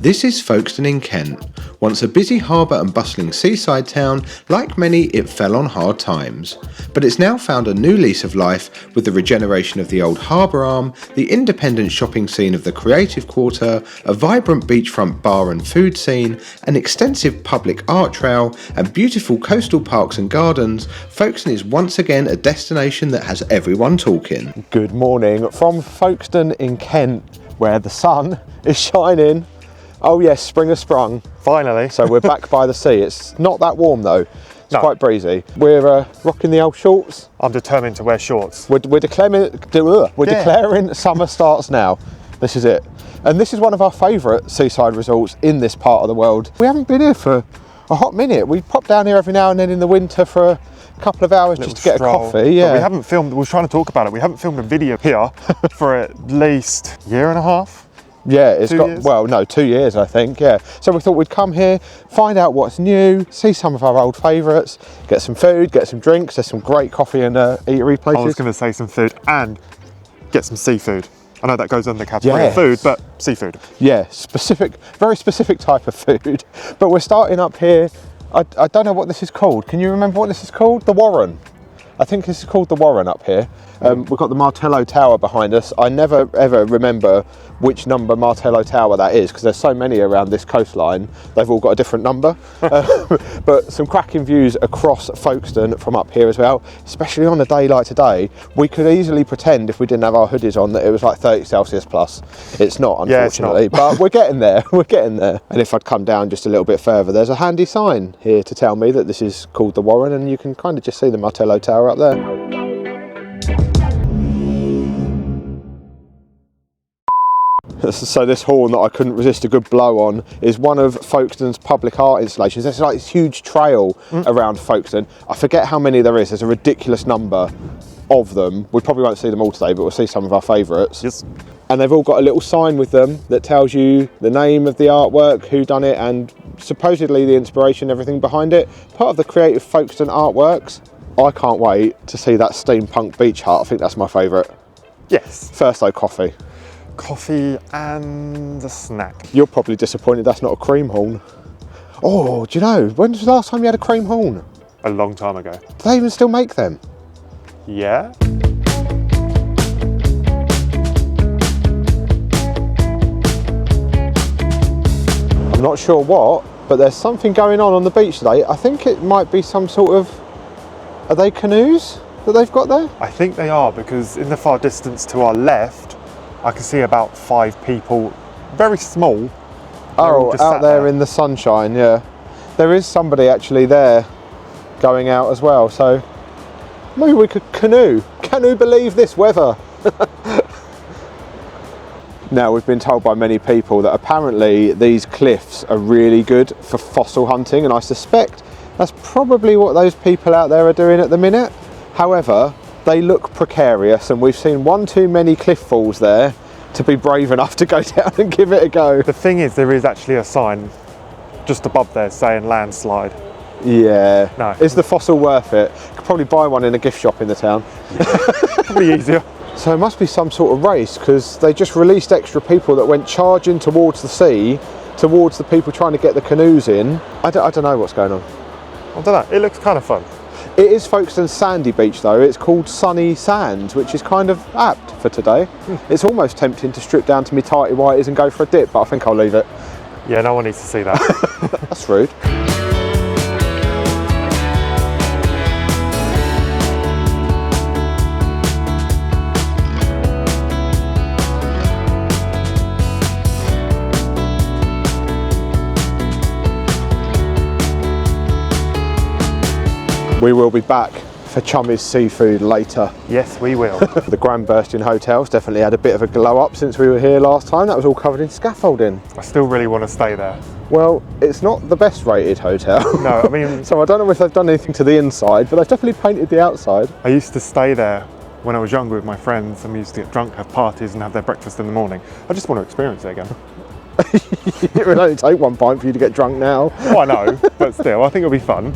This is Folkestone in Kent. Once a busy harbour and bustling seaside town, like many it fell on hard times. But it's now found a new lease of life with the regeneration of the old harbour arm, the independent shopping scene of the creative quarter, a vibrant beachfront bar and food scene, an extensive public art trail and beautiful coastal parks and gardens. Folkestone is once again a destination that has everyone talking. Good morning from Folkestone in Kent, where the sun is shining. Oh yes, spring has sprung. Finally. So we're back by the sea. It's not that warm though. It's quite breezy. We're rocking the old shorts. I'm determined to wear shorts. We're declaring summer starts now. This is it. And this is one of our favourite seaside resorts in this part of the world. We haven't been here for a hot minute. We pop down here every now and then in the winter for a couple of hours just to get a coffee. Yeah. But we haven't filmed, we were trying to talk about it, we haven't filmed a video here for at least a year and a half. Yeah, it's got, well, no, 2 years, I think, yeah. So we thought we'd come here, find out what's new, see some of our old favourites, get some food, get some drinks. There's some great coffee and eatery places. I was going to say some food and get some seafood. I know that goes under the category of food, but seafood. Yeah, very specific type of food. But we're starting up here. I don't know what this is called. Can you remember what this is called? The Warren. I think this is called the Warren up here. We've got the Martello Tower behind us. I never ever remember which number Martello Tower that is because there's so many around this coastline. They've all got a different number. But some cracking views across Folkestone from up here as well, especially on a day like today. We could easily pretend if we didn't have our hoodies on that it was like 30 Celsius plus. It's not, unfortunately, but we're getting there, we're getting there. And if I'd come down just a little bit further, there's a handy sign here to tell me that this is called the Warren, and you can kind of just see the Martello Tower up there. So this horn that I couldn't resist a good blow on is one of Folkestone's public art installations. There's like this huge trail around Folkestone. I forget how many there is. There's a ridiculous number of them. We probably won't see them all today, but we'll see some of our favourites. Yes. And they've all got a little sign with them that tells you the name of the artwork, who done it, and supposedly the inspiration, everything behind it. Part of the creative Folkestone artworks. I can't wait to see that steampunk beach hut. I think that's my favourite. Yes. First though, coffee. Coffee and a snack. You're probably disappointed that's not a cream horn. Oh, do you know, when was the last time you had a cream horn? A long time ago. Do they even still make them? Yeah. I'm not sure what, but there's something going on the beach today. I think it might be some sort of, are they canoes that they've got there? I think they are, because in the far distance to our left, I can see about 5 people, very small. Oh, out there in the sunshine, yeah. There is somebody actually there going out as well, so maybe we could canoe. Can you believe this weather? Now, we've been told by many people that apparently these cliffs are really good for fossil hunting, and I suspect that's probably what those people out there are doing at the minute. However, they look precarious, and we've seen one too many cliff falls there to be brave enough to go down and give it a go. The thing is, there is actually a sign just above there saying landslide. Yeah. No. Is the fossil worth it? Could probably buy one in a gift shop in the town. Probably easier. So it must be some sort of race, because they just released extra people that went charging towards the sea, towards the people trying to get the canoes in. I don't know what's going on. I don't know, it looks kind of fun. It is Folkestone's sandy beach though. It's called Sunny Sands, which is kind of apt for today. It's almost tempting to strip down to me tighty whities and go for a dip, but I think I'll leave it. Yeah, no one needs to see that. That's rude. We will be back for Chummy's seafood later. Yes, we will. The Grand Bursting Hotel's definitely had a bit of a glow up since we were here last time. That was all covered in scaffolding. I still really want to stay there. Well, it's not the best rated hotel. No, I mean... So I don't know if they've done anything to the inside, but they've definitely painted the outside. I used to stay there when I was younger with my friends, and we used to get drunk, have parties and have their breakfast in the morning. I just want to experience it again. It would only take 1 pint for you to get drunk now. Oh, I know, but still, I think it'll be fun.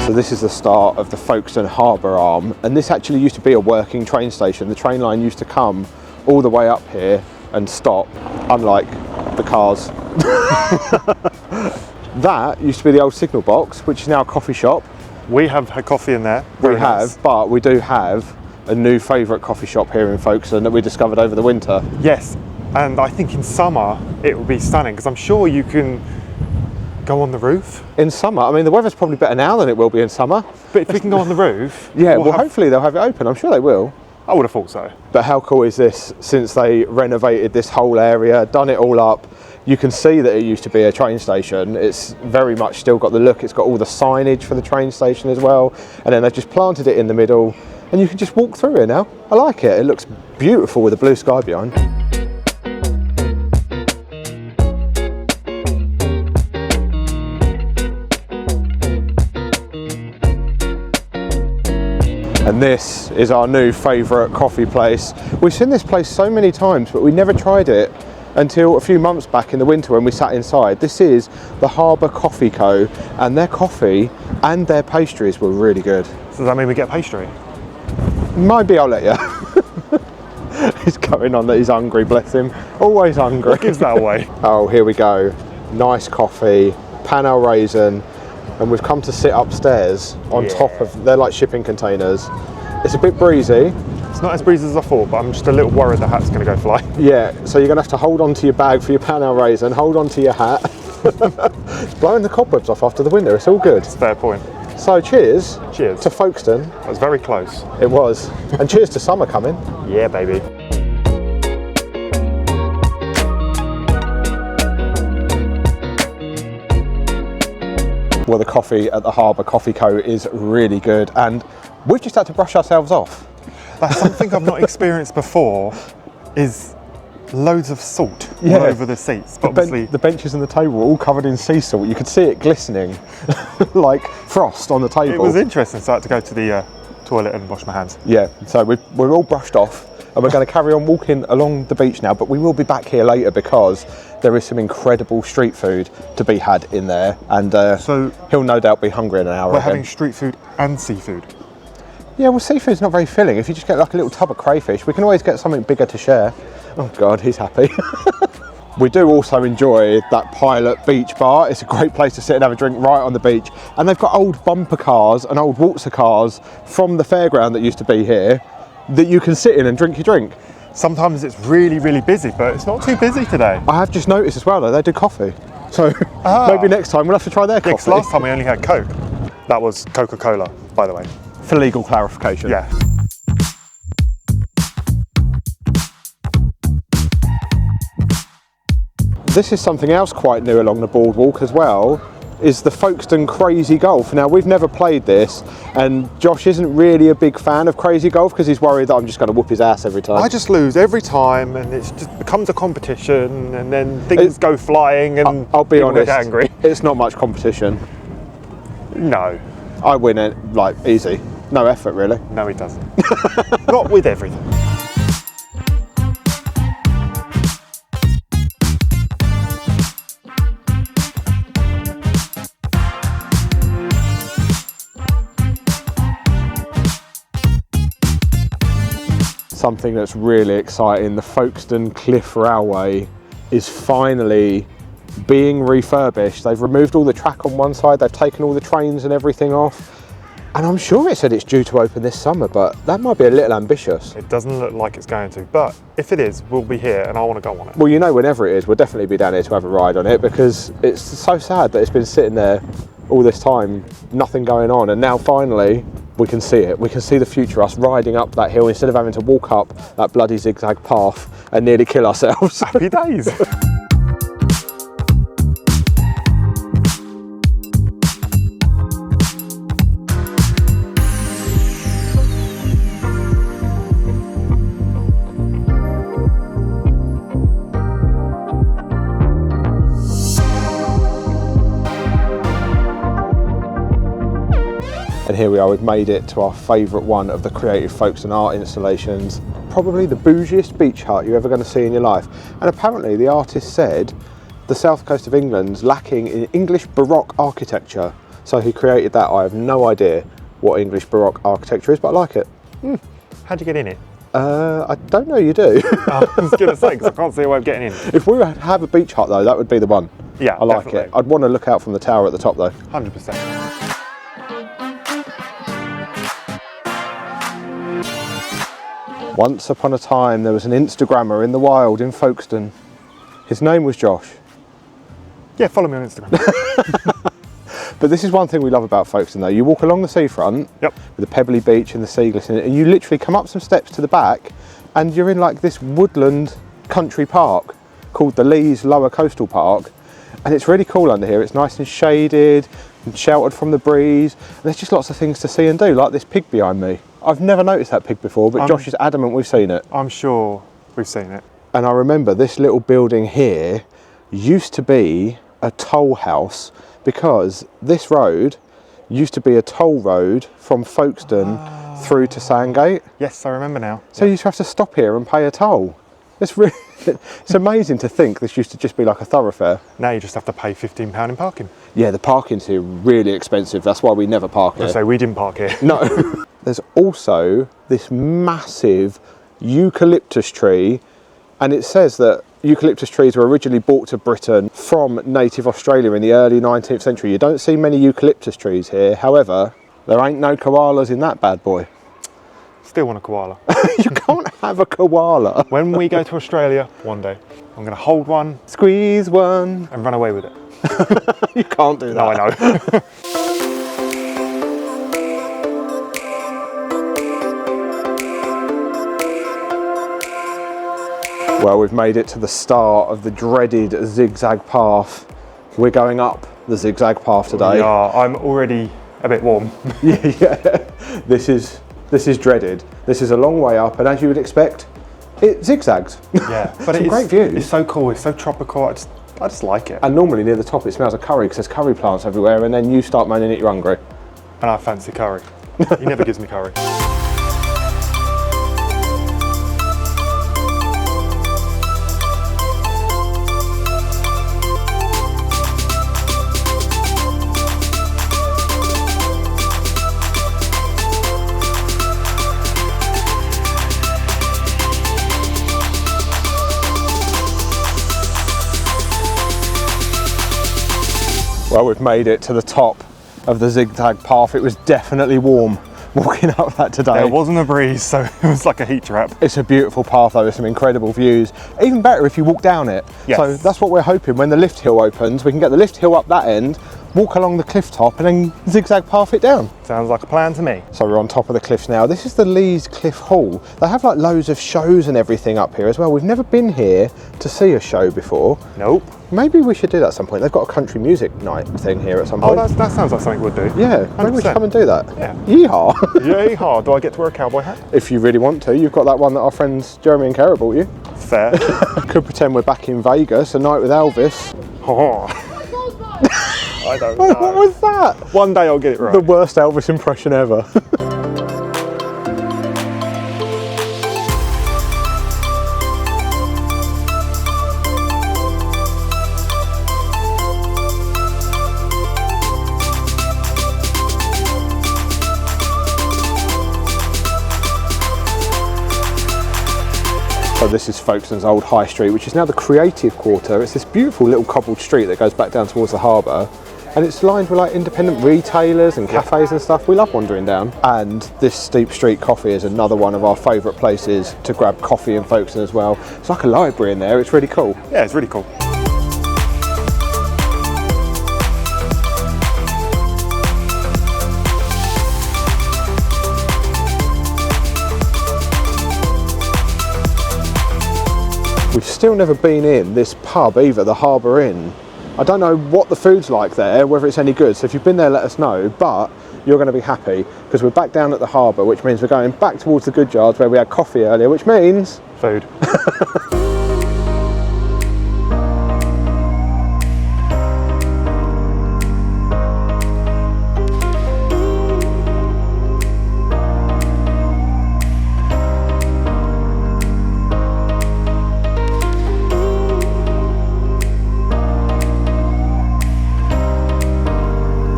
So this is the start of the Folkestone harbour arm, and this actually used to be a working train station. The train line used to come all the way up here and stop, unlike the cars. That used to be the old signal box, which is now a coffee shop. We have had coffee in there. But we do have a new favourite coffee shop here in Folkestone that we discovered over the winter. Yes, and I think in summer it will be stunning, because I'm sure you can go on the roof. In summer, I mean, the weather's probably better now than it will be in summer. But if we can go on the roof... Yeah, well hopefully they'll have it open. I'm sure they will. I would have thought so. But how cool is this? Since they renovated this whole area, done it all up, you can see that it used to be a train station. It's very much still got the look. It's got all the signage for the train station as well. And then they've just planted it in the middle, and you can just walk through here now. I like it. It looks beautiful with the blue sky behind. And this is our new favourite coffee place. We've seen this place so many times, but we never tried it until a few months back in the winter when we sat inside. This is the Harbour Coffee Co, and their coffee and their pastries were really good. So does that mean we get pastry? Maybe I'll let you. He's going on that he's hungry, bless him. Always hungry. What gives that away? Oh, here we go. Nice coffee, pan au raisin. And we've come to sit upstairs on top of, they're like shipping containers. It's a bit breezy. It's not as breezy as I thought, but I'm just a little worried the hat's going to go fly. Yeah, so you're going to have to hold on to your bag for your pan au raisin, hold on to your hat. It's blowing the cobwebs off after the window, it's all good. It's a fair point. So cheers. Cheers. To Folkestone. That was very close. It was. And cheers to summer coming. Yeah, baby. Well, the coffee at the Harbour Coffee Co is really good, and we've just had to brush ourselves off. That's something I've not experienced before, is loads of salt all over the seats. But obviously the benches and the table were all covered in sea salt. You could see it glistening like frost on the table. It was interesting, so I had to go to the toilet and wash my hands. Yeah, so we're all brushed off, and we're going to carry on walking along the beach now, but we will be back here later because there is some incredible street food to be had in there, and so he'll no doubt be hungry in an hour. We're having street food and seafood. Yeah, well, seafood's not very filling. If you just get like a little tub of crayfish, we can always get something bigger to share. Oh God, he's happy. We do also enjoy that Pilot Beach Bar. It's a great place to sit and have a drink right on the beach. And they've got old bumper cars and old waltzer cars from the fairground that used to be here that you can sit in and drink your drink. Sometimes it's really, really busy, but it's not too busy today. I have just noticed as well, though, they do coffee. So maybe next time we'll have to try their coffee. Last time we only had Coke. That was Coca-Cola, by the way. For legal clarification. Yeah. This is something else quite new along the boardwalk as well, is the Folkestone Crazy Golf. Now, we've never played this, and Josh isn't really a big fan of Crazy Golf because he's worried that I'm just going to whoop his ass every time. I just lose every time, and it just becomes a competition, and then things go flying, and I'll be honest, get angry. It's not much competition. No. I win it, like, easy. No effort, really. No, he doesn't. Not with everything. Something that's really exciting, the Folkestone Cliff Railway is finally being refurbished. They've removed all the track on one side, they've taken all the trains and everything off, and I'm sure it said it's due to open this summer, but that might be a little ambitious. It doesn't look like it's going to, but if it is, we'll be here and I want to go on it. Well, you know, whenever it is, we'll definitely be down here to have a ride on it, because it's so sad that it's been sitting there all this time, nothing going on, and now finally we can see it. We can see the future, us riding up that hill instead of having to walk up that bloody zigzag path and nearly kill ourselves. Happy days. And here we are, we've made it to our favourite one of the Creative Folkestone art installations, probably the bougiest beach hut you're ever going to see in your life. And apparently the artist said the south coast of England's lacking in English Baroque architecture. So he created that. I have no idea what English Baroque architecture is, but I like it. How'd you get in it? I don't know, you do. I was going to say, because I can't see a way of getting in. If we were to have a beach hut though, that would be the one. Yeah, I like definitely. it. I'd want to look out from the tower at the top though. 100%. Once upon a time, there was an Instagrammer in the wild in Folkestone. His name was Josh. Yeah, follow me on Instagram. But this is one thing we love about Folkestone though. You walk along the seafront Yep. with the pebbly beach and the sea glistening, and you literally come up some steps to the back and you're in like this woodland country park called the Lees Lower Coastal Park. And it's really cool under here. It's nice and shaded and sheltered from the breeze. And there's just lots of things to see and do, like this pig behind me. I've never noticed that pig before, but Josh is adamant we've seen it. I'm sure we've seen it. And I remember this little building here used to be a toll house, because this road used to be a toll road from Folkestone through to Sandgate. Yes, I remember now. So you used to have to stop here and pay a toll. It's really, it's amazing to think this used to just be like a thoroughfare. Now you just have to pay £15 in parking. Yeah, the parking's here really expensive. That's why we never park here. So we didn't park here. No. There's also this massive eucalyptus tree, and it says that eucalyptus trees were originally brought to Britain from native Australia in the early 19th century. You don't see many eucalyptus trees here. However, there ain't no koalas in that bad boy. Still want a koala. You can't have a koala. When we go to Australia one day, I'm going to hold one, Squeeze one. and run away with it. You can't do that. No, I know. Well, we've made it to the start of the dreaded zigzag path. We're going up the zigzag path today. Yeah, I'm already a bit warm. Yeah. This is dreaded. This is a long way up, and as you would expect, it zigzags. Yeah, but it's it's great views. It's so cool. It's so tropical. I just like it. And normally near the top it smells of curry because there's curry plants everywhere, and then you start moaning that you're hungry. And I fancy curry. He never gives me curry. Well, we've made it to the top of the zigzag path. It was definitely warm walking up that today. There wasn't a breeze, so it was like a heat trap. It's a beautiful path though, with some incredible views. Even better if you walk down it. Yes. So that's what we're hoping when the lift hill opens. We can get the lift hill up that end, walk along the cliff top and then zigzag path it down. Sounds like a plan to me. So we're on top of the cliffs now. This is the Lees Cliff Hall. They have like loads of shows and everything up here as well. We've never been here to see a show before. Nope. Maybe we should do that at some point. They've got a country music night thing here at some Oh, point. that sounds like something we'd do. Yeah, maybe we should 100%. come and do that. Yeah. Yeehaw! Yeehaw, do I get to wear a cowboy hat? If you really want to, you've got that one that our friends Jeremy and Kara bought you. Fair. Could pretend we're back in Vegas, a night with Elvis. Oh. I don't know. What was that? One day I'll get it right. The worst Elvis impression ever. So this is Folkestone's old high street, which is now the creative quarter. It's this beautiful little cobbled street that goes back down towards the harbour, and it's lined with like independent retailers and cafes and stuff. We love wandering down. And this Steep Street Coffee is another one of our favourite places to grab coffee in Folkestone as well. It's like a library in there. It's really cool. Yeah, it's really cool. We've still never been in this pub either, the Harbour Inn. I don't know what the food's like there, whether it's any good, so if you've been there let us know, but you're going to be happy because we're back down at the harbour, which means we're going back towards the good yards where we had coffee earlier, which means... Food.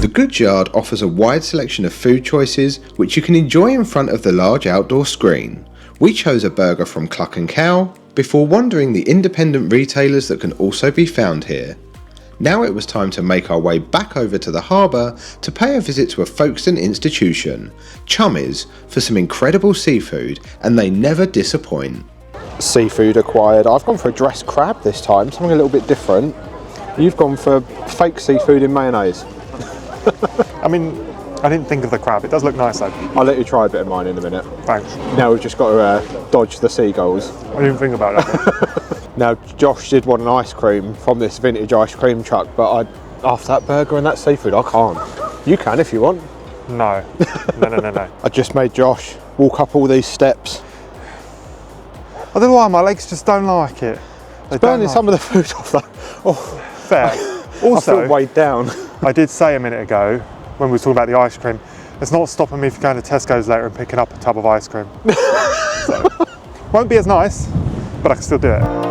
The goods yard offers a wide selection of food choices which you can enjoy in front of the large outdoor screen. We chose a burger from Cluck & Cow before wandering the independent retailers that can also be found here. Now it was time to make our way back over to the harbour to pay a visit to a Folkestone institution, Chummies, for some incredible seafood, and they never disappoint. Seafood acquired. I've gone for a dressed crab this time, something a little bit different. You've gone for fake seafood in mayonnaise. I mean, I didn't think of the crab. It does look nice though. I'll let you try a bit of mine in a minute. Thanks. Now we've just got to dodge the seagulls. I didn't think about that. Now Josh did want an ice cream from this vintage ice cream truck, but after that burger and that seafood, I can't. You can if you want. No. No. I just made Josh walk up all these steps. I don't know why, my legs just don't like it. They're burning some of the food off that. Oh, fair. Also, I feel weighed down. I did say a minute ago, when we were talking about the ice cream, it's not stopping me from going to Tesco's later and picking up a tub of ice cream. So, won't be as nice, but I can still do it.